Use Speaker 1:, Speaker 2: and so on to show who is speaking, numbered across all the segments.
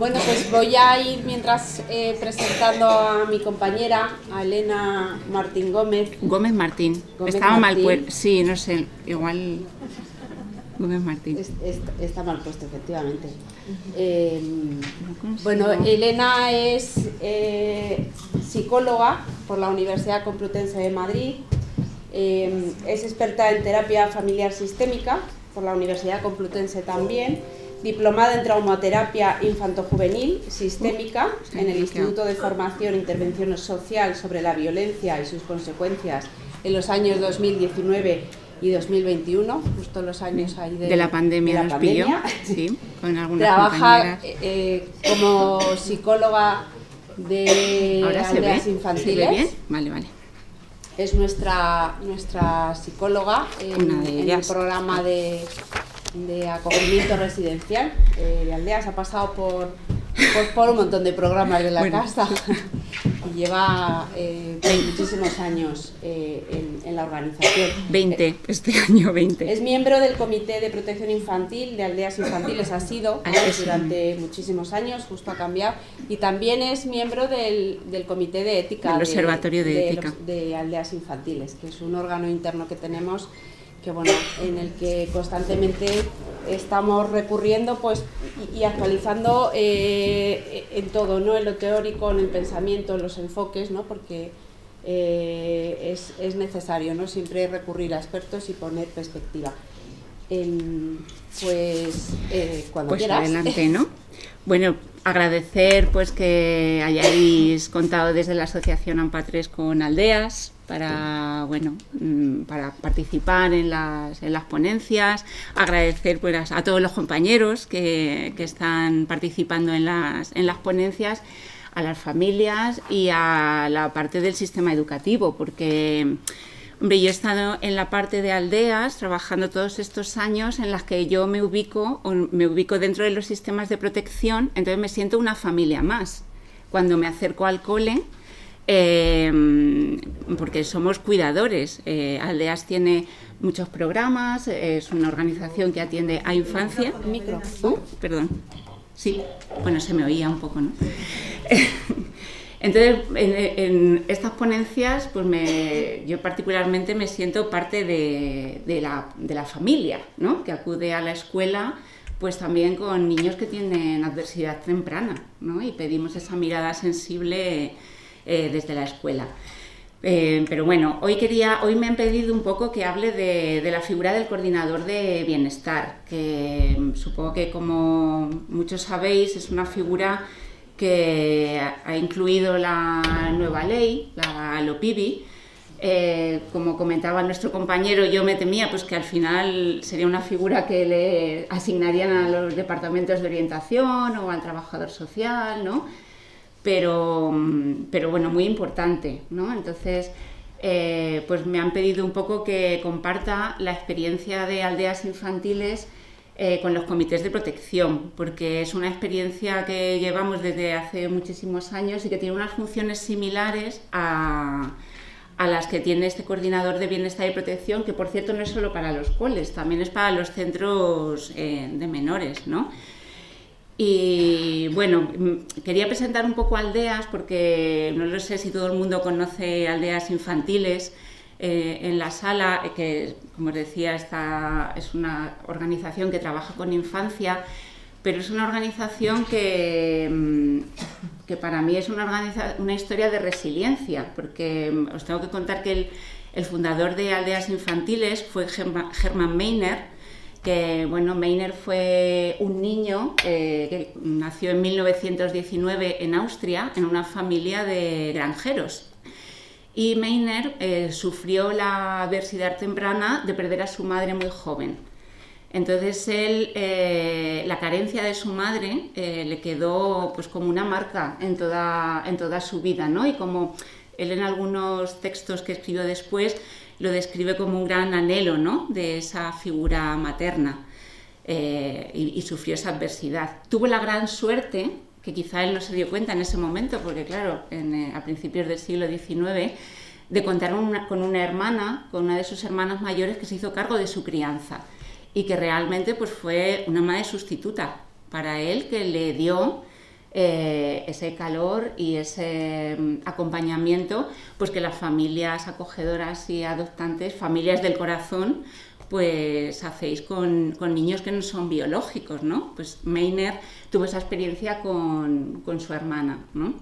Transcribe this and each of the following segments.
Speaker 1: Bueno, pues voy a ir mientras presentando a mi compañera, a Elena Martín Gómez.
Speaker 2: Gómez Martín.
Speaker 1: Gómez
Speaker 2: Estaba
Speaker 1: Martín.
Speaker 2: mal puesto. Sí, no sé, igual. Gómez Martín.
Speaker 1: Está mal puesto, efectivamente. Bueno, Elena es psicóloga por la Universidad Complutense de Madrid. Es experta en terapia familiar sistémica por la Universidad Complutense también. Diplomada en traumaterapia infantojuvenil sistémica en el Instituto de Formación e Intervención Social sobre la Violencia y sus Consecuencias en los años 2019 y 2021, justo los años ahí
Speaker 2: de la pandemia. Nos pilló, sí, con algunas
Speaker 1: Trabaja
Speaker 2: compañeras.
Speaker 1: como psicóloga de aldeas infantiles.
Speaker 2: ¿Se ve bien? Vale, vale.
Speaker 1: Es nuestra psicóloga en el programa de acogimiento residencial de aldeas. Ha pasado por un montón de programas de la casa y lleva muchísimos años en la organización.
Speaker 2: 20, este año 20.
Speaker 1: Es miembro del Comité de Protección Infantil de Aldeas Infantiles, ha sido durante muchísimos años, justo ha cambiado, y también es miembro del Comité de Ética
Speaker 2: del Observatorio de Ética
Speaker 1: de Aldeas Infantiles, que es un órgano interno que tenemos, que bueno, en el que constantemente estamos recurriendo pues y actualizando en todo, ¿no? En lo teórico, en el pensamiento, en los enfoques, ¿no? Porque es necesario, ¿no? Siempre recurrir a expertos y poner perspectiva. Cuando quieras.
Speaker 2: Adelante, ¿no? Bueno, agradecer pues que hayáis contado desde la Asociación AMPA3 con Aldeas para participar en las ponencias. Agradecer pues a todos los compañeros que están participando en las ponencias, a las familias y a la parte del sistema educativo, porque hombre, yo he estado en la parte de aldeas trabajando todos estos años en las que yo me ubico dentro de los sistemas de protección, entonces me siento una familia más cuando me acerco al cole, porque somos cuidadores. Aldeas tiene muchos programas, es una organización que atiende a infancia. Perdón. Sí, bueno, se me oía un poco, ¿no? Entonces, en estas ponencias, pues yo particularmente me siento parte de la familia, ¿no? Que acude a la escuela, pues también con niños que tienen adversidad temprana, ¿no? Y pedimos esa mirada sensible desde la escuela. Pero bueno, hoy me han pedido un poco que hable de la figura del coordinador de bienestar, que supongo que, como muchos sabéis, es una figura que ha incluido la nueva ley, la LOPIBI. Como comentaba nuestro compañero, yo me temía pues que al final sería una figura que le asignarían a los departamentos de orientación o al trabajador social, ¿no? Pero bueno, muy importante, ¿no? Entonces, pues me han pedido un poco que comparta la experiencia de aldeas infantiles con los comités de protección, porque es una experiencia que llevamos desde hace muchísimos años y que tiene unas funciones similares a las que tiene este coordinador de bienestar y protección, que por cierto no es solo para los coles, también es para los centros de menores, ¿no? Y bueno, quería presentar un poco Aldeas porque no lo sé si todo el mundo conoce Aldeas Infantiles. En la sala, que como os decía, es una organización que trabaja con infancia, pero es una organización que para mí es una historia de resiliencia, porque os tengo que contar que el fundador de Aldeas Infantiles fue Hermann Meiner, que bueno, Meiner fue un niño que nació en 1919 en Austria, en una familia de granjeros. Y Meiner sufrió la adversidad temprana de perder a su madre muy joven. Entonces la carencia de su madre le quedó pues como una marca en toda su vida, ¿no? Y como él en algunos textos que escribió después lo describe como un gran anhelo, ¿no? De esa figura materna, y sufrió esa adversidad. Tuvo la gran suerte, que quizá él no se dio cuenta en ese momento, porque claro, a principios del siglo XIX, de contar con una hermana, con una de sus hermanas mayores, que se hizo cargo de su crianza y que realmente pues fue una madre sustituta para él, que le dio ese calor y ese acompañamiento pues que las familias acogedoras y adoptantes, familias del corazón, pues hacéis con niños que no son biológicos, ¿no? Pues Meiner tuvo esa experiencia con su hermana, ¿no?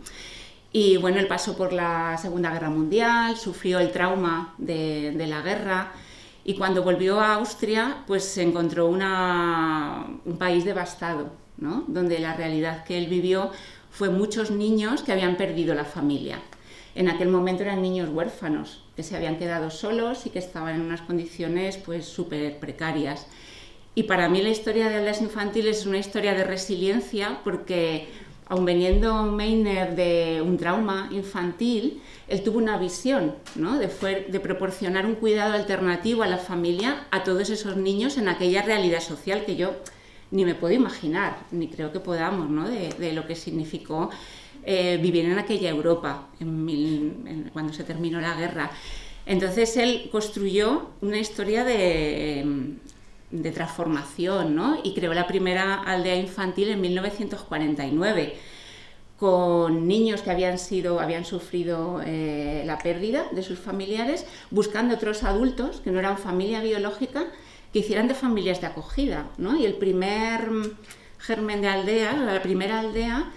Speaker 2: Y bueno, él pasó por la Segunda Guerra Mundial, sufrió el trauma de la guerra, y cuando volvió a Austria, pues se encontró un país devastado, ¿no? Donde la realidad que él vivió fue muchos niños que habían perdido la familia. En aquel momento eran niños huérfanos, que se habían quedado solos y que estaban en unas condiciones pues súper precarias. Y para mí la historia de Aldeas Infantiles es una historia de resiliencia, porque aun veniendo Meiner de un trauma infantil, él tuvo una visión, ¿no? de proporcionar un cuidado alternativo a la familia, a todos esos niños en aquella realidad social que yo ni me puedo imaginar, ni creo que podamos, ¿no? de lo que significó vivir en aquella Europa cuando se terminó la guerra. Entonces él construyó una historia de transformación, ¿no? Y creó la primera aldea infantil en 1949, con niños que habían sufrido la pérdida de sus familiares, buscando otros adultos que no eran familia biológica, que hicieran de familias de acogida, ¿no? Y el primer germen de aldea, la primera aldea,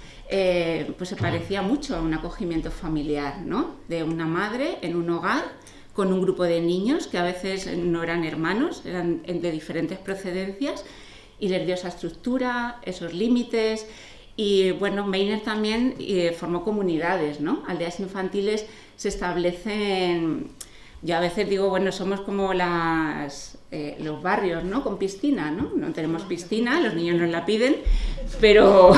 Speaker 2: pues se parecía mucho a un acogimiento familiar, ¿no? De una madre en un hogar con un grupo de niños que a veces no eran hermanos, eran de diferentes procedencias, y les dio esa estructura, esos límites. Y bueno, Meiner también formó comunidades, ¿no? Aldeas infantiles se establecen, yo a veces digo, bueno, somos como los barrios, ¿no? Con piscina, ¿no? No tenemos piscina, los niños nos la piden, pero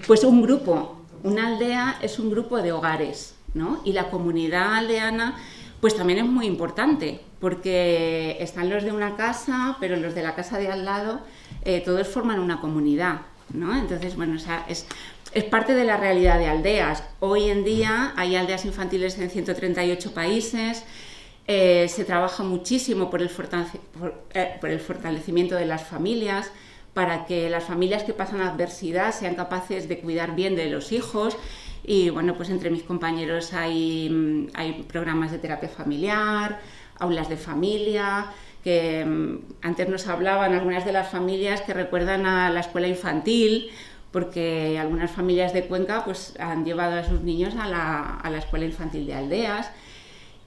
Speaker 2: pues un grupo, una aldea es un grupo de hogares, ¿no? Y la comunidad aldeana pues también es muy importante, porque están los de una casa, pero los de la casa de al lado, todos forman una comunidad, ¿no? Entonces, bueno, o sea, es parte de la realidad de aldeas. Hoy en día hay aldeas infantiles en 138 países, se trabaja muchísimo por el fortalecimiento de las familias, para que las familias que pasan adversidad sean capaces de cuidar bien de los hijos. Y bueno, pues entre mis compañeros hay programas de terapia familiar, aulas de familia, que antes nos hablaban algunas de las familias que recuerdan a la escuela infantil, porque algunas familias de Cuenca pues han llevado a sus niños a la escuela infantil de Aldeas.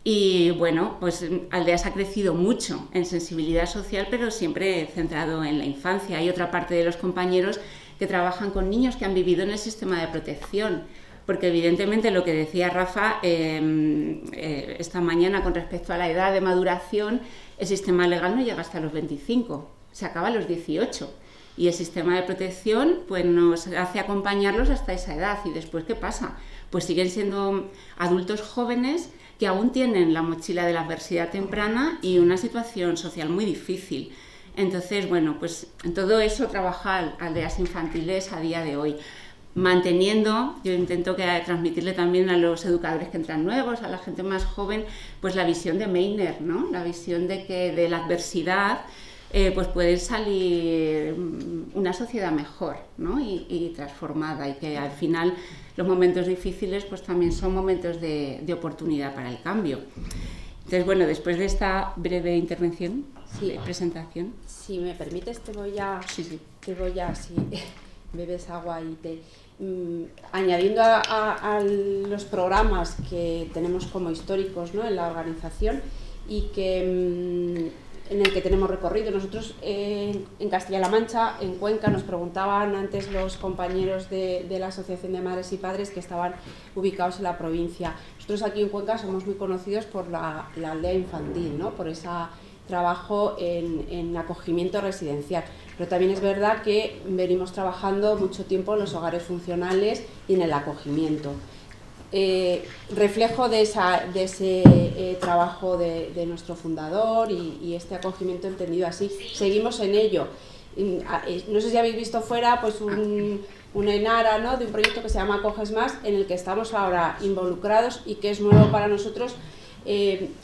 Speaker 2: Y bueno, pues Aldeas ha crecido mucho en sensibilidad social, pero siempre centrado en la infancia. Hay otra parte de los compañeros que trabajan con niños que han vivido en el sistema de protección, porque evidentemente lo que decía Rafa esta mañana con respecto a la edad de maduración, el sistema legal no llega hasta los 25, se acaba a los 18. Y el sistema de protección pues nos hace acompañarlos hasta esa edad. ¿Y después qué pasa? Pues siguen siendo adultos jóvenes que aún tienen la mochila de la adversidad temprana y una situación social muy difícil. Entonces, bueno, pues en todo eso trabaja Aldeas Infantiles a día de hoy, manteniendo, yo intento transmitirle también a los educadores que entran nuevos, a la gente más joven, pues la visión de Meiner, ¿no? La visión de que de la adversidad pues puede salir una sociedad mejor, ¿no? y transformada, y que al final los momentos difíciles pues también son momentos de oportunidad para el cambio. Entonces, bueno, después de esta breve intervención, presentación.
Speaker 1: Si me permites, te voy a si bebes agua y te... añadiendo a los programas que tenemos como históricos, ¿no? En la organización, y que en el que tenemos recorrido. Nosotros en Castilla-La Mancha, en Cuenca, nos preguntaban antes los compañeros de la Asociación de Madres y Padres que estaban ubicados en la provincia. Nosotros aquí en Cuenca somos muy conocidos por la aldea infantil, ¿no? Por ese trabajo en acogimiento residencial. Pero también es verdad que venimos trabajando mucho tiempo en los hogares funcionales y en el acogimiento. Reflejo de ese trabajo de nuestro fundador y este acogimiento entendido así. Seguimos en ello. No sé si habéis visto fuera pues una enara, ¿no? De un proyecto que se llama Acoges Más, en el que estamos ahora involucrados y que es nuevo para nosotros,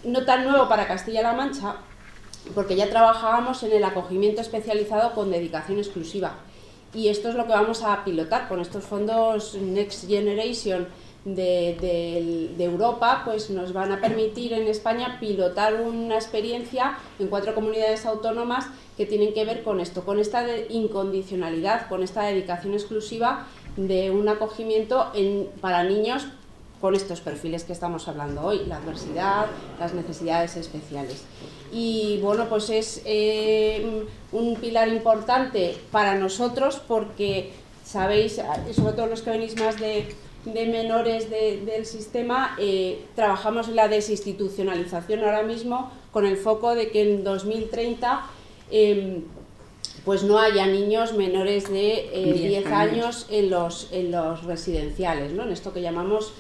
Speaker 1: no tan nuevo para Castilla-La Mancha, porque ya trabajábamos en el acogimiento especializado con dedicación exclusiva. y esto es lo que vamos a pilotar con estos fondos Next Generation de Europa, pues nos van a permitir en España pilotar una experiencia en 4 comunidades autónomas que tienen que ver con esto, con esta incondicionalidad, con esta dedicación exclusiva de un acogimiento para niños con estos perfiles que estamos hablando hoy, la adversidad, las necesidades especiales. Y bueno, pues es un pilar importante para nosotros porque, sabéis, sobre todo los que venís más de menores del sistema, trabajamos en la desinstitucionalización ahora mismo con el foco de que en 2030 pues no haya niños menores de 10 años en los residenciales, ¿no? En esto que llamamos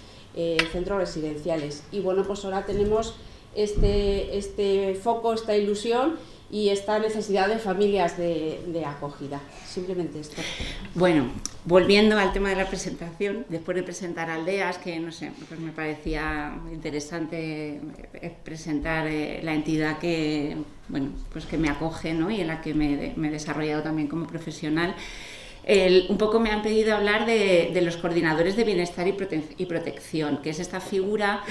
Speaker 1: centros residenciales. Y bueno, pues ahora tenemos este foco, esta ilusión y esta necesidad de familias de acogida. Simplemente esto.
Speaker 2: Bueno, volviendo al tema de la presentación, después de presentar Aldeas, que no sé, pues me parecía interesante presentar la entidad que, bueno, pues que me acoge, ¿no? Y en la que me he desarrollado también como profesional. Un poco me han pedido hablar de los coordinadores de bienestar y protección, que es esta figura,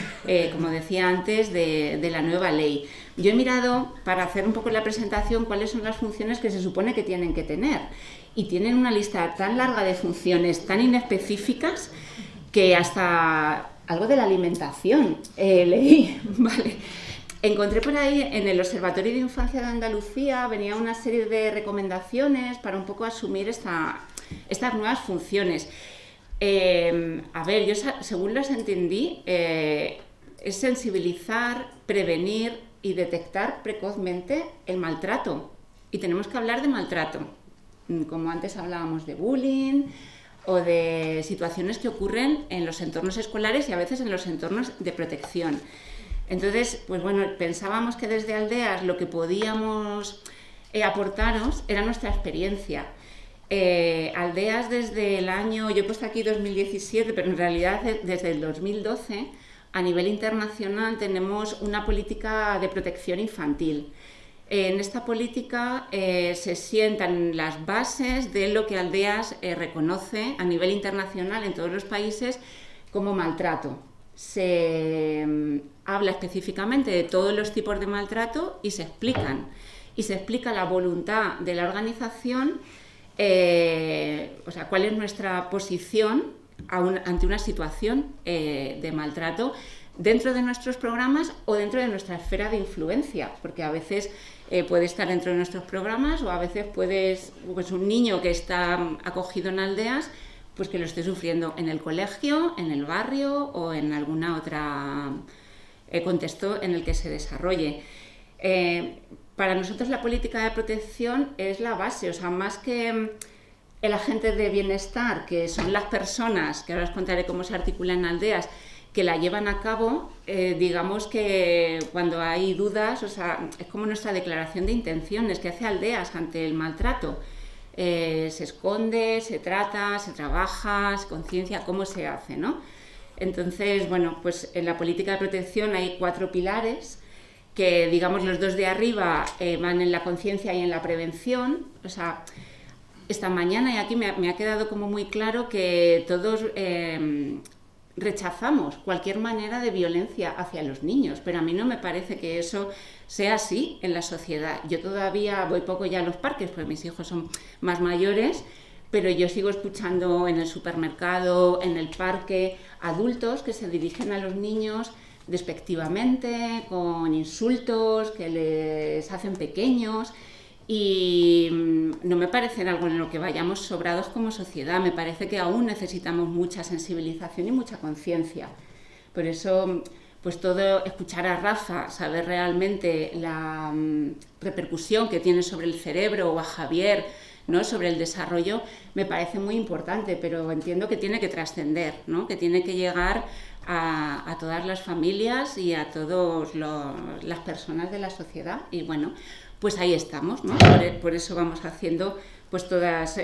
Speaker 2: como decía antes, de la nueva ley. Yo he mirado, para hacer un poco la presentación, cuáles son las funciones que se supone que tienen que tener. Y tienen una lista tan larga de funciones, tan inespecíficas, que hasta algo de la alimentación leí, ¿vale? Encontré por ahí, en el Observatorio de Infancia de Andalucía, venía una serie de recomendaciones para un poco asumir estas nuevas funciones. A ver, yo según las entendí, es sensibilizar, prevenir y detectar precozmente el maltrato. Y tenemos que hablar de maltrato, como antes hablábamos de bullying o de situaciones que ocurren en los entornos escolares y a veces en los entornos de protección. Entonces, pues bueno, pensábamos que desde Aldeas lo que podíamos aportaros era nuestra experiencia. Aldeas desde el año, yo he puesto aquí 2017, pero en realidad desde el 2012, a nivel internacional tenemos una política de protección infantil. En esta política se sientan las bases de lo que Aldeas reconoce a nivel internacional en todos los países como maltrato. Se habla específicamente de todos los tipos de maltrato y se explican. Y se explica la voluntad de la organización, o sea, cuál es nuestra posición ante una situación de maltrato dentro de nuestros programas o dentro de nuestra esfera de influencia, porque a veces puede estar dentro de nuestros programas o a veces pues un niño que está acogido en Aldeas, pues que lo esté sufriendo en el colegio, en el barrio o en alguna otra contexto en el que se desarrolle. Para nosotros la política de protección es la base, o sea, más que el agente de bienestar, que son las personas, que ahora os contaré cómo se articula en Aldeas, que la llevan a cabo, digamos que cuando hay dudas, o sea, es como nuestra declaración de intenciones que hace Aldeas ante el maltrato. Se esconde, se trata, se trabaja, se conciencia cómo se hace, ¿no? Entonces, bueno, pues en la política de protección hay 4 pilares que, digamos, los 2 de arriba van en la conciencia y en la prevención. O sea, esta mañana, y aquí me ha quedado como muy claro que todos rechazamos cualquier manera de violencia hacia los niños, pero a mí no me parece que eso sea así en la sociedad. Yo todavía voy poco ya a los parques, porque mis hijos son más mayores, pero yo sigo escuchando en el supermercado, en el parque, adultos que se dirigen a los niños despectivamente, con insultos, que les hacen pequeños, y no me parece algo en lo que vayamos sobrados como sociedad. Me parece que aún necesitamos mucha sensibilización y mucha conciencia. Por eso, pues todo, escuchar a Rafa, saber realmente la repercusión que tiene sobre el cerebro, o a Javier, ¿no?, sobre el desarrollo, me parece muy importante, pero entiendo que tiene que trascender, ¿no?, que tiene que llegar a todas las familias y a todas las personas de la sociedad. Y bueno, pues ahí estamos, ¿no? Por eso vamos haciendo pues todas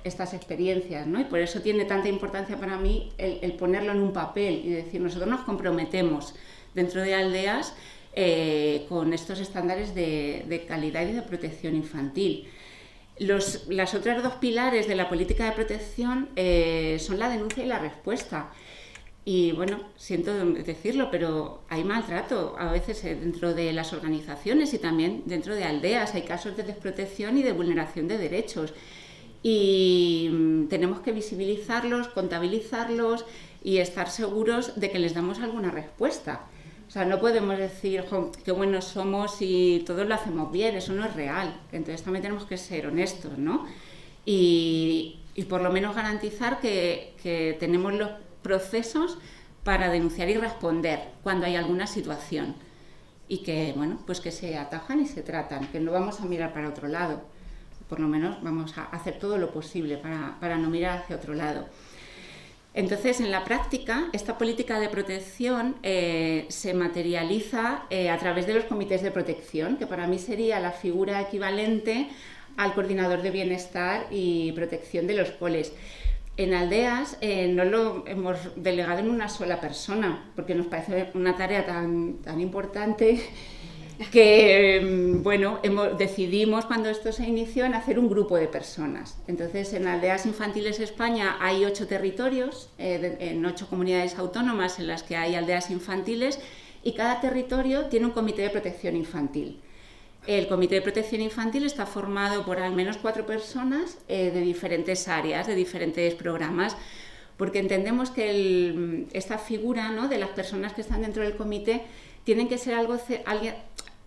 Speaker 2: estas experiencias, ¿no? Y por eso tiene tanta importancia para mí el ponerlo en un papel y decir, nosotros nos comprometemos dentro de Aldeas con estos estándares de calidad y de protección infantil. Las otras dos pilares de la política de protección son la denuncia y la respuesta. Y bueno, siento decirlo, pero hay maltrato a veces dentro de las organizaciones y también dentro de aldeas. Hay casos de desprotección y de vulneración de derechos. Y tenemos que visibilizarlos, contabilizarlos y estar seguros de que les damos alguna respuesta. O sea, no podemos decir qué buenos somos y todos lo hacemos bien, eso no es real. Entonces también tenemos que ser honestos, ¿no? Y por lo menos garantizar que tenemos los procesos para denunciar y responder cuando hay alguna situación. Y que, bueno, pues que se atajan y se tratan, que no vamos a mirar para otro lado. Por lo menos vamos a hacer todo lo posible para no mirar hacia otro lado. Entonces, en la práctica, esta política de protección se materializa a través de los comités de protección, que para mí sería la figura equivalente al coordinador de bienestar y protección de los coles. En aldeas no lo hemos delegado en una sola persona, porque nos parece una tarea tan importante que, bueno, decidimos cuando esto se inició en hacer un grupo de personas. Entonces, en Aldeas Infantiles España hay 8 territorios, en 8 comunidades autónomas en las que hay aldeas infantiles, y cada territorio tiene un comité de protección infantil. El comité de protección infantil está formado por al menos 4 personas de diferentes áreas, de diferentes programas, porque entendemos que esta figura, ¿no?, de las personas que están dentro del comité tienen que ser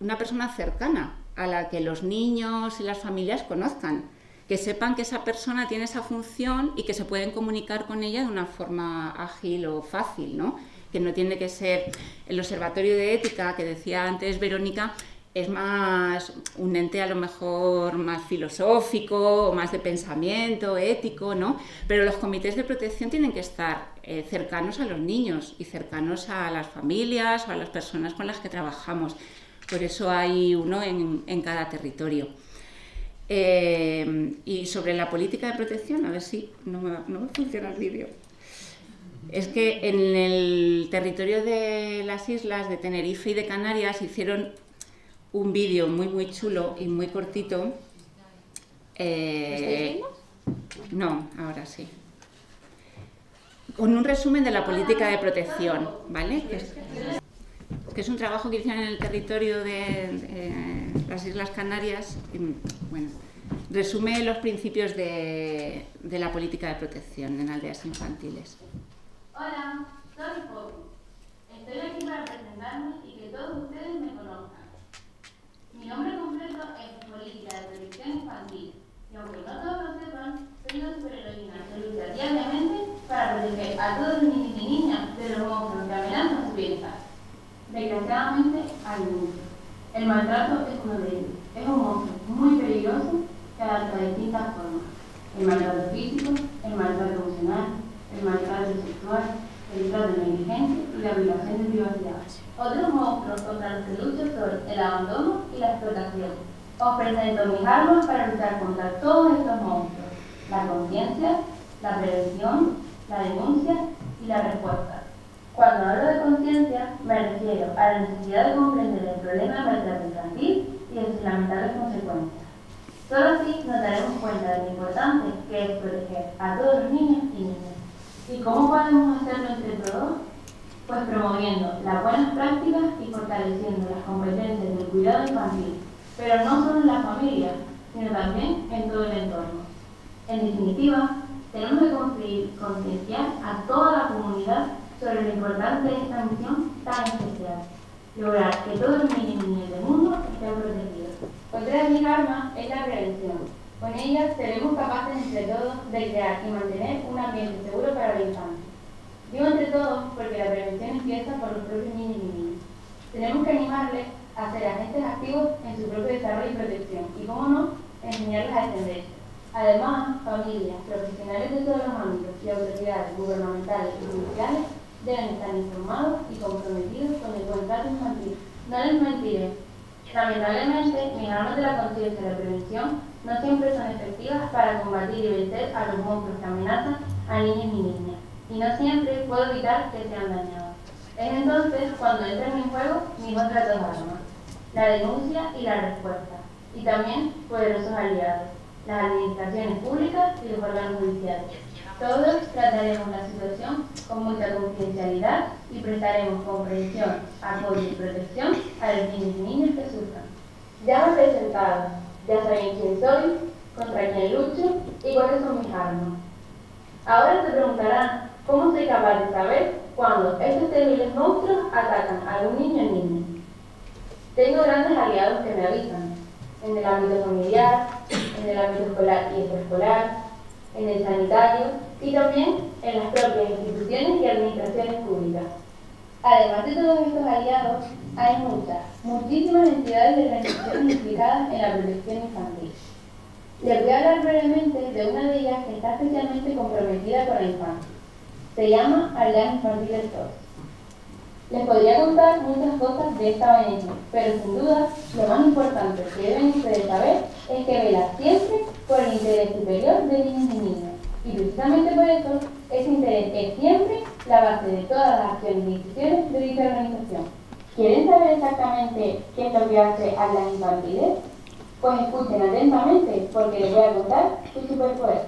Speaker 2: una persona cercana, a la que los niños y las familias conozcan, que sepan que esa persona tiene esa función y que se pueden comunicar con ella de una forma ágil o fácil, ¿no? Que no tiene que ser el Observatorio de Ética, que decía antes Verónica, es más un ente a lo mejor más filosófico, o más de pensamiento, ético, ¿no? Pero los comités de protección tienen que estar cercanos a los niños y cercanos a las familias o a las personas con las que trabajamos. Por eso hay uno en cada territorio. Y sobre la política de protección, a ver si no me funciona el vídeo. Es que en el territorio de las islas de Tenerife y de Canarias hicieron un vídeo muy chulo y muy cortito.
Speaker 1: ¿Estáis viendo?
Speaker 2: No, ahora sí. Con un resumen de la política de protección, ¿vale? Que es un trabajo que hicieron en el territorio de las Islas Canarias. Y, bueno, resume los principios de la política de protección en aldeas infantiles.
Speaker 3: Hola, soy Poppy. Estoy aquí para presentarme y que todos ustedes me conozcan. Mi nombre completo es Política de Protección Infantil, y aunque no todos lo sepan, soy una superheroína que lucha diariamente para proteger a todos los niños y niñas de los monstruos que amenazan su bienestar. Desgraciadamente hay muchos. El maltrato es uno de ellos. Es un monstruo muy peligroso que adapta de distintas formas. El maltrato físico, el maltrato emocional, el maltrato sexual, el trato negligente y la violación de privacidad. Otros monstruos contra los que lucho son el abandono y la explotación. Os presento mis armas para luchar contra todos estos monstruos: la conciencia, la prevención, la denuncia y la respuesta. Cuando hablo de conciencia, me refiero a la necesidad de comprender el problema del maltrato infantil y de sus lamentables consecuencias. Solo así nos daremos cuenta de lo importante que es proteger a todos los niños y niñas. ¿Y cómo podemos hacerlo entre todos? Pues promoviendo las buenas prácticas y fortaleciendo las competencias del cuidado infantil, pero no solo en la familia, sino también en todo el entorno. En definitiva, tenemos que concienciar a toda la comunidad sobre lo importante de esta misión tan especial: lograr que todos los niños y niñas del mundo estén protegidos. Otra de mis armas es la prevención. Con ella seremos capaces entre todos de crear y mantener un ambiente seguro para la infancia. Digo entre todos porque la prevención empieza por los propios niños y niñas. Tenemos que animarles a ser agentes activos en su propio desarrollo y protección y, cómo no, enseñarles a defenderse. Además, familias, profesionales de todos los ámbitos y autoridades gubernamentales y judiciales deben estar informados y comprometidos con el buen trato infantil. No les mentiré. Lamentablemente, mis armas de la conciencia y la prevención no siempre son efectivas para combatir y vencer a los monstruos que amenazan a niños y niñas, y no siempre puedo evitar que sean dañados. Es entonces cuando entran en juego mis otras dos armas: la denuncia y la respuesta, y también poderosos aliados: las administraciones públicas y los órganos judiciales. Todos trataremos la situación con mucha confidencialidad y prestaremos comprensión, apoyo y protección a los niños y niñas que sufran. Ya me he presentado, ya saben quién soy, contra quién lucho y cuáles son mis armas. Ahora te preguntarán cómo soy capaz de saber cuando estos terribles monstruos atacan a algún niño o niña. Tengo grandes aliados que me avisan, en el ámbito familiar, en el ámbito escolar y extraescolar, en el sanitario y también en las propias instituciones y administraciones públicas. Además de todos estos aliados, hay muchísimas entidades y organizaciones implicadas en la protección infantil. Les voy a hablar brevemente de una de ellas que está especialmente comprometida con la infancia. Se llama Aldea Infantil SOS. Les podría contar muchas cosas de esta ONG, pero sin duda lo más importante que deben ustedes saber es que vela siempre por el interés superior de niños y niñas. Y precisamente por eso, ese interés es siempre la base de todas las acciones y decisiones de dicha organización. ¿Quieren saber exactamente qué es lo que hace Aldea Infantil? Pues escuchen atentamente, porque les voy a contar su superpoder.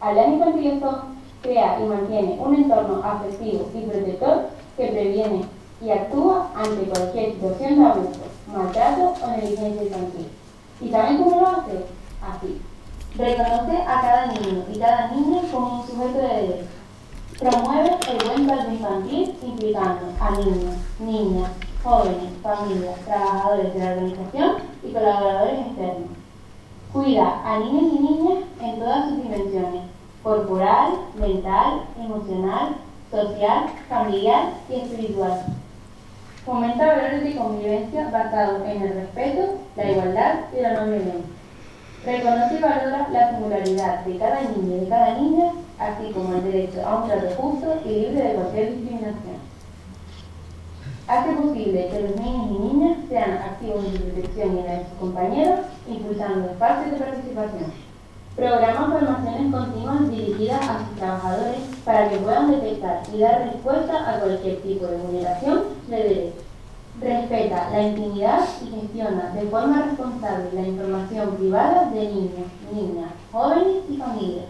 Speaker 3: Aldea Infantil SOS crea y mantiene un entorno afectivo y protector que previene y actúa ante cualquier situación de abuso, maltrato o negligencia infantil. ¿Y saben cómo lo hace? Así. Reconoce a cada niño y cada niña como un sujeto de derecho. Promueve el buen trato infantil implicando a niños, niñas, jóvenes, familias, trabajadores de la organización y colaboradores externos. Cuida a niños y niñas en todas sus dimensiones: corporal, mental, emocional, social, familiar y espiritual. Fomenta valores de convivencia basados en el respeto, la igualdad y la no violencia. Reconoce y valora la singularidad de cada niño y de cada niña, así como el derecho a un trato justo y libre de cualquier discriminación. Hace posible que los niños y niñas sean activos en su protección y la de sus compañeros, impulsando espacios de participación. Programa formaciones continuas dirigidas a sus trabajadores para que puedan detectar y dar respuesta a cualquier tipo de vulneración de derechos. Respeta la intimidad y gestiona de forma responsable la información privada de niños, niñas, jóvenes y familias.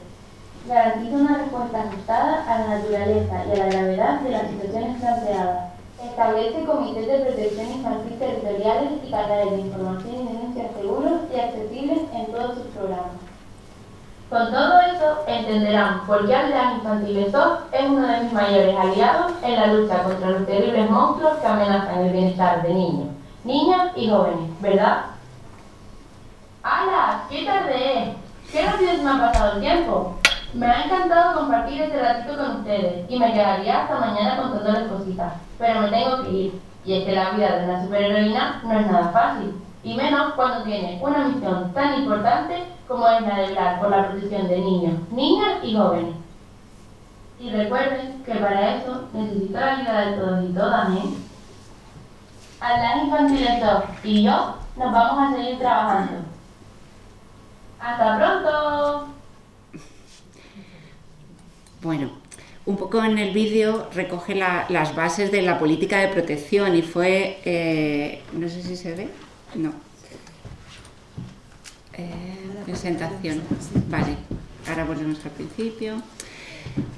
Speaker 3: Garantiza una respuesta ajustada a la naturaleza y a la gravedad de las situaciones planteadas. Establece comités de protección infantil territoriales y canales de información y denuncia seguros y accesibles en todos sus programas. Con todo eso, entenderán por qué Aldea Infantil SOS es uno de mis mayores aliados en la lucha contra los terribles monstruos que amenazan el bienestar de niños, niñas y jóvenes, ¿verdad? ¡Hala! ¡Qué tarde es! ¡Qué rápido se me ha pasado el tiempo! Me ha encantado compartir este ratito con ustedes y me quedaría hasta mañana contándoles cositas, pero me tengo que ir. Y es que la vida de una superheroína no es nada fácil, y menos cuando tiene una misión tan importante como es la de velar por la protección de niños, niñas y jóvenes. Y recuerden que para eso necesito la ayuda de todos y todas, ¿eh? Aldea Infantil SOS y yo nos vamos a seguir trabajando. ¡Hasta pronto!
Speaker 2: Bueno, un poco en el vídeo recoge las bases de la política de protección y fue, no sé si se ve, no, presentación, vale, ahora volvemos al principio.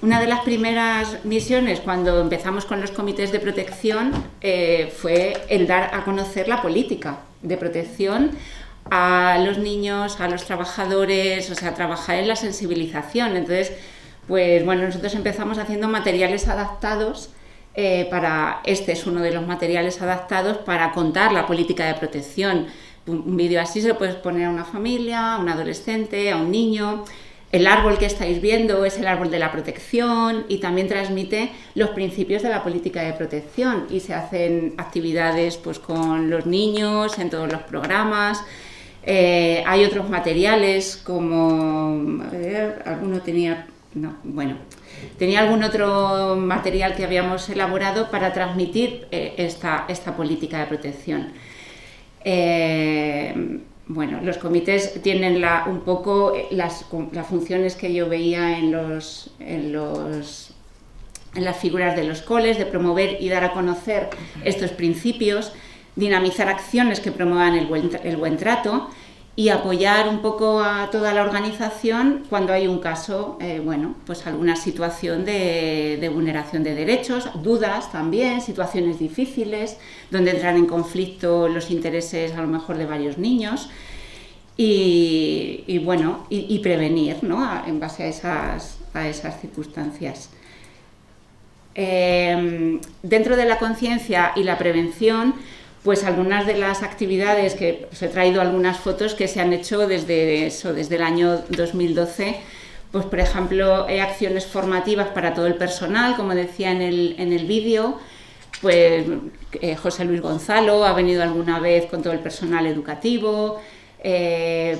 Speaker 2: Una de las primeras misiones cuando empezamos con los comités de protección fue el dar a conocer la política de protección a los niños, a los trabajadores, o sea, trabajar en la sensibilización. Entonces, pues bueno, nosotros empezamos haciendo materiales adaptados este es uno de los materiales adaptados para contar la política de protección. Un vídeo así se lo puedes poner a una familia, a un adolescente, a un niño. El árbol que estáis viendo es el árbol de la protección y también transmite los principios de la política de protección y se hacen actividades pues, con los niños en todos los programas. Hay otros materiales como, a ver, alguno tenía, no, bueno, tenía algún otro material que habíamos elaborado para transmitir esta política de protección. Bueno, los comités tienen un poco las funciones que yo veía en las figuras de los coles, de promover y dar a conocer estos principios, dinamizar acciones que promuevan el buen trato y apoyar un poco a toda la organización cuando hay un caso, bueno, pues alguna situación de vulneración de derechos, dudas también, situaciones difíciles, donde entran en conflicto los intereses a lo mejor de varios niños y bueno, y prevenir, ¿no?, en base a esas circunstancias. Dentro de la conciencia y la prevención, pues algunas de las actividades que os he traído algunas fotos que se han hecho desde el año 2012, pues por ejemplo acciones formativas para todo el personal, como decía en el vídeo, pues José Luis Gonzalo ha venido alguna vez con todo el personal educativo,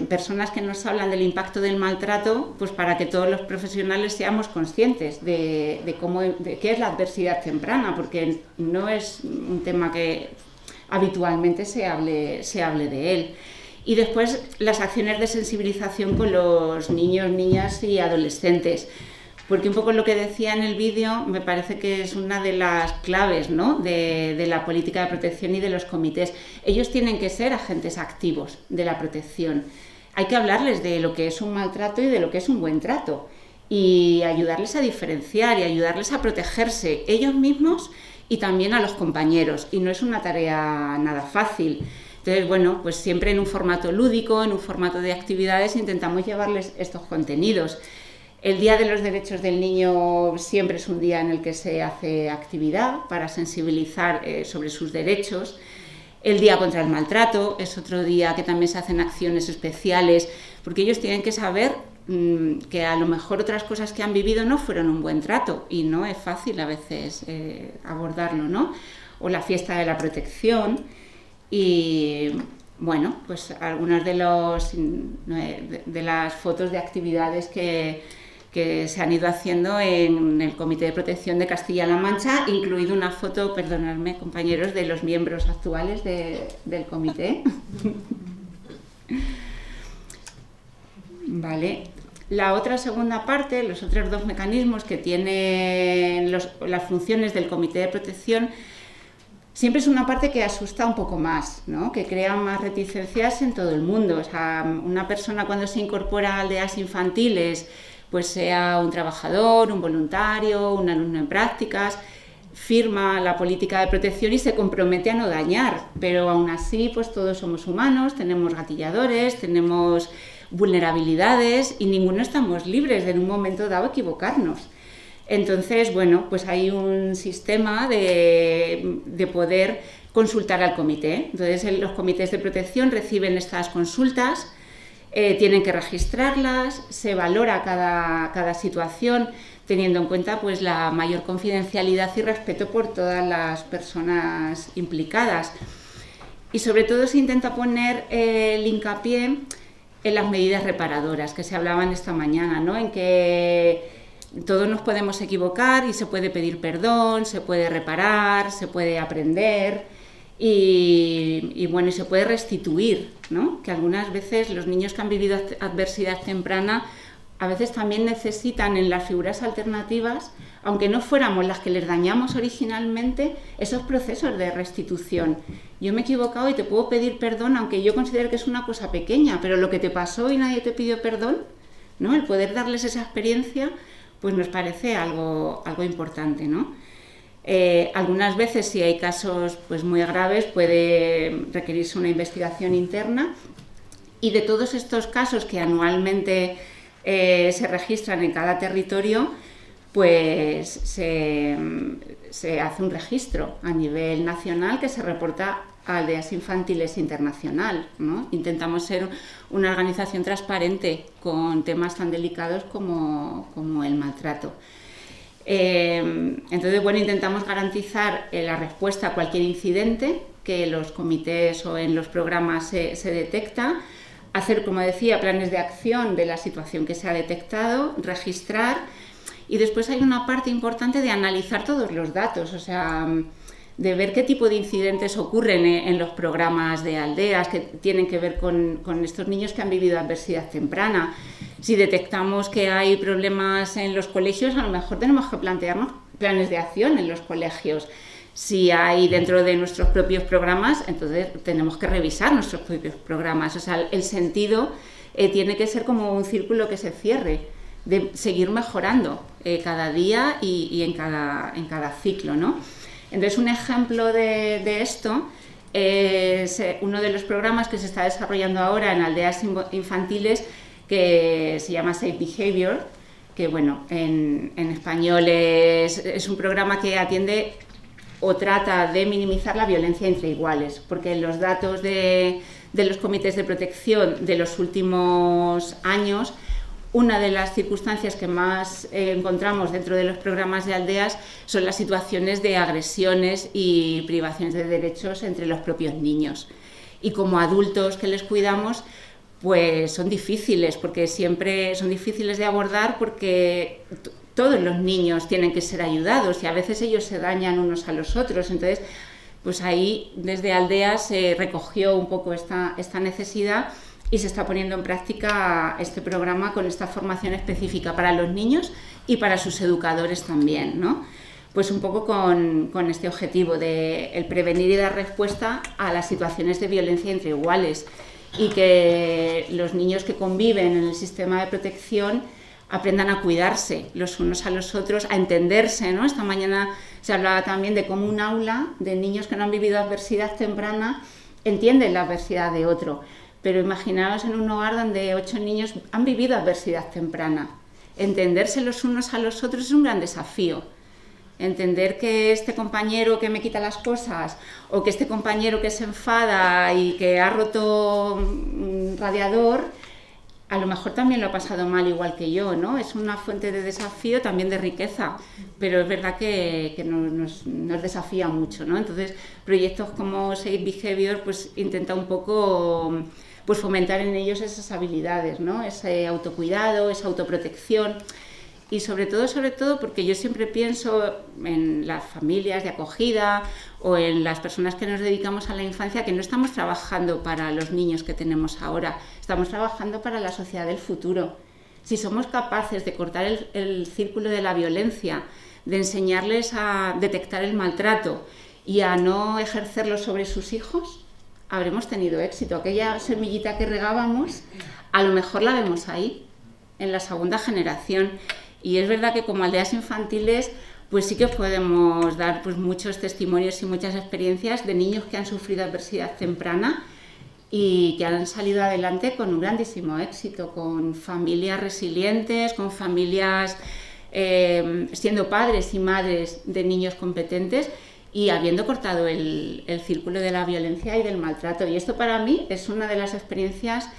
Speaker 2: personas que nos hablan del impacto del maltrato, pues para que todos los profesionales seamos conscientes de qué es la adversidad temprana, porque no es un tema que habitualmente se hable de él. Y después las acciones de sensibilización con los niños, niñas y adolescentes, porque un poco lo que decía en el vídeo me parece que es una de las claves, ¿no?, de la política de protección y de los comités. Ellos tienen que ser agentes activos de la protección. Hay que hablarles de lo que es un maltrato y de lo que es un buen trato, y ayudarles a diferenciar y ayudarles a protegerse ellos mismos y también a los compañeros, y no es una tarea nada fácil. Entonces, bueno, pues siempre en un formato lúdico, en un formato de actividades, intentamos llevarles estos contenidos. El Día de los Derechos del Niño siempre es un día en el que se hace actividad para sensibilizar sobre sus derechos. El Día contra el Maltrato es otro día que también se hacen acciones especiales, porque ellos tienen que saber que a lo mejor otras cosas que han vivido no fueron un buen trato, y no es fácil a veces abordarlo, ¿no? O la fiesta de la protección, y bueno, pues algunas de las fotos de actividades que se han ido haciendo en el Comité de Protección de Castilla-La Mancha, incluido una foto, perdonadme compañeros, de los miembros actuales del comité. Vale. La otra segunda parte, los otros dos mecanismos que tienen las funciones del Comité de Protección, siempre es una parte que asusta un poco más, ¿no?, que crea más reticencias en todo el mundo. O sea, una persona cuando se incorpora a aldeas infantiles, pues sea un trabajador, un voluntario, un alumno en prácticas, firma la política de protección y se compromete a no dañar, pero aún así pues todos somos humanos, tenemos gatilladores, tenemos vulnerabilidades y ninguno estamos libres de en un momento dado equivocarnos. Entonces, bueno, pues hay un sistema de poder consultar al comité. Entonces los comités de protección reciben estas consultas, tienen que registrarlas, se valora cada situación teniendo en cuenta pues la mayor confidencialidad y respeto por todas las personas implicadas. Y sobre todo se intenta poner el hincapié en las medidas reparadoras que se hablaban esta mañana, ¿no?, en que todos nos podemos equivocar y se puede pedir perdón, se puede reparar, se puede aprender y bueno, y se puede restituir, ¿no?, que algunas veces los niños que han vivido adversidad temprana a veces también necesitan en las figuras alternativas, aunque no fuéramos las que les dañamos originalmente, esos procesos de restitución. Yo me he equivocado y te puedo pedir perdón, aunque yo considero que es una cosa pequeña, pero lo que te pasó y nadie te pidió perdón, ¿no?, el poder darles esa experiencia, pues nos parece algo importante, ¿no? Algunas veces, si hay casos pues muy graves, puede requerirse una investigación interna, y de todos estos casos que anualmente se registran en cada territorio, pues se hace un registro a nivel nacional que se reporta a Aldeas Infantiles Internacional, ¿no? Intentamos ser una organización transparente con temas tan delicados como el maltrato. Entonces, bueno, intentamos garantizar la respuesta a cualquier incidente que los comités o en los programas se detecta, hacer, como decía, planes de acción de la situación que se ha detectado, registrar, y después hay una parte importante de analizar todos los datos, o sea, de ver qué tipo de incidentes ocurren en los programas de aldeas que tienen que ver con estos niños que han vivido adversidad temprana. Si detectamos que hay problemas en los colegios, a lo mejor tenemos que plantearnos planes de acción en los colegios. Si hay dentro de nuestros propios programas, entonces tenemos que revisar nuestros propios programas. O sea, el sentido tiene que ser como un círculo que se cierre, de seguir mejorando cada día y en cada ciclo, ¿no? Entonces, un ejemplo de esto es uno de los programas que se está desarrollando ahora en aldeas infantiles, que se llama Safe Behavior, que bueno, en español es un programa que atiende o trata de minimizar la violencia entre iguales, porque los datos de los comités de protección de los últimos años, una de las circunstancias que más encontramos dentro de los programas de aldeas son las situaciones de agresiones y privaciones de derechos entre los propios niños. Y como adultos que les cuidamos, pues son difíciles, porque siempre son difíciles de abordar, porque todos los niños tienen que ser ayudados y a veces ellos se dañan unos a los otros. Entonces, pues ahí desde aldeas se recogió un poco esta necesidad y se está poniendo en práctica este programa con esta formación específica para los niños y para sus educadores también, ¿no? Pues un poco con este objetivo de el prevenir y dar respuesta a las situaciones de violencia entre iguales, y que los niños que conviven en el sistema de protección aprendan a cuidarse los unos a los otros, a entenderse, ¿no? Esta mañana se hablaba también de cómo un aula de niños que no han vivido adversidad temprana entienden la adversidad de otro. Pero imaginaos en un hogar donde 8 niños han vivido adversidad temprana. Entenderse los unos a los otros es un gran desafío. Entender que este compañero que me quita las cosas, o que este compañero que se enfada y que ha roto un radiador, a lo mejor también lo ha pasado mal igual que yo, ¿no? Es una fuente de desafío, también de riqueza, pero es verdad que nos desafía mucho, ¿no? Entonces, proyectos como Safe Behavior pues intenta un poco pues fomentar en ellos esas habilidades, ¿no? Ese autocuidado, esa autoprotección. Y sobre todo porque yo siempre pienso en las familias de acogida o en las personas que nos dedicamos a la infancia, que no estamos trabajando para los niños que tenemos ahora, estamos trabajando para la sociedad del futuro. Si somos capaces de cortar el círculo de la violencia, de enseñarles a detectar el maltrato y a no ejercerlo sobre sus hijos, habremos tenido éxito. Aquella semillita que regábamos, a lo mejor la vemos ahí, en la segunda generación. Y es verdad que como aldeas infantiles, pues sí que podemos dar pues muchos testimonios y muchas experiencias de niños que han sufrido adversidad temprana y que han salido adelante con un grandísimo éxito, con familias resilientes, con familias siendo padres y madres de niños competentes y habiendo cortado el círculo de la violencia y del maltrato. Y esto para mí es una de las experiencias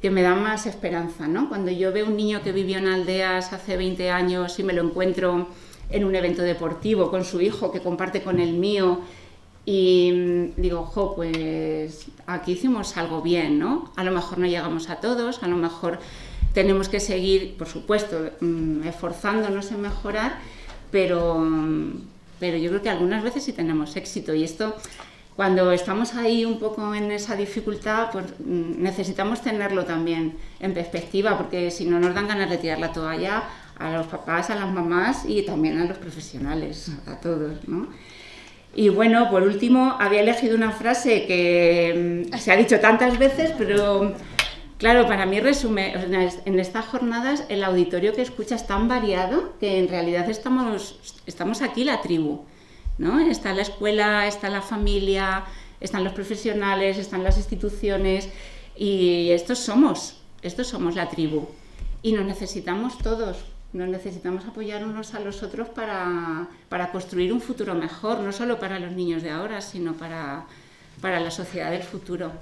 Speaker 2: que me da más esperanza, ¿no? Cuando yo veo un niño que vivió en aldeas hace 20 años y me lo encuentro en un evento deportivo con su hijo que comparte con el mío y digo, jo, pues aquí hicimos algo bien, ¿no? A lo mejor no llegamos a todos, a lo mejor tenemos que seguir, por supuesto, esforzándonos en mejorar, pero yo creo que algunas veces sí tenemos éxito y esto... Cuando estamos ahí un poco en esa dificultad, pues necesitamos tenerlo también en perspectiva, porque si no nos dan ganas de tirar la toalla a los papás, a las mamás y también a los profesionales, a todos, ¿no? Y bueno, por último, había elegido una frase que se ha dicho tantas veces, pero claro, para mí resume, en estas jornadas el auditorio que escucha es tan variado que en realidad estamos aquí la tribu, ¿no? Está la escuela, está la familia, están los profesionales, están las instituciones y estos somos la tribu y nos necesitamos todos, nos necesitamos apoyar unos a los otros para construir un futuro mejor, no solo para los niños de ahora, sino para la sociedad del futuro.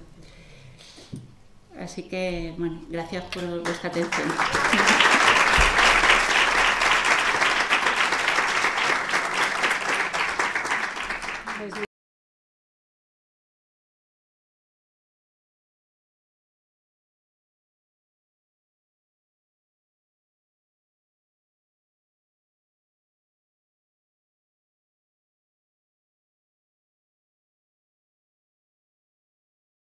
Speaker 2: Así que, bueno, gracias por vuestra atención.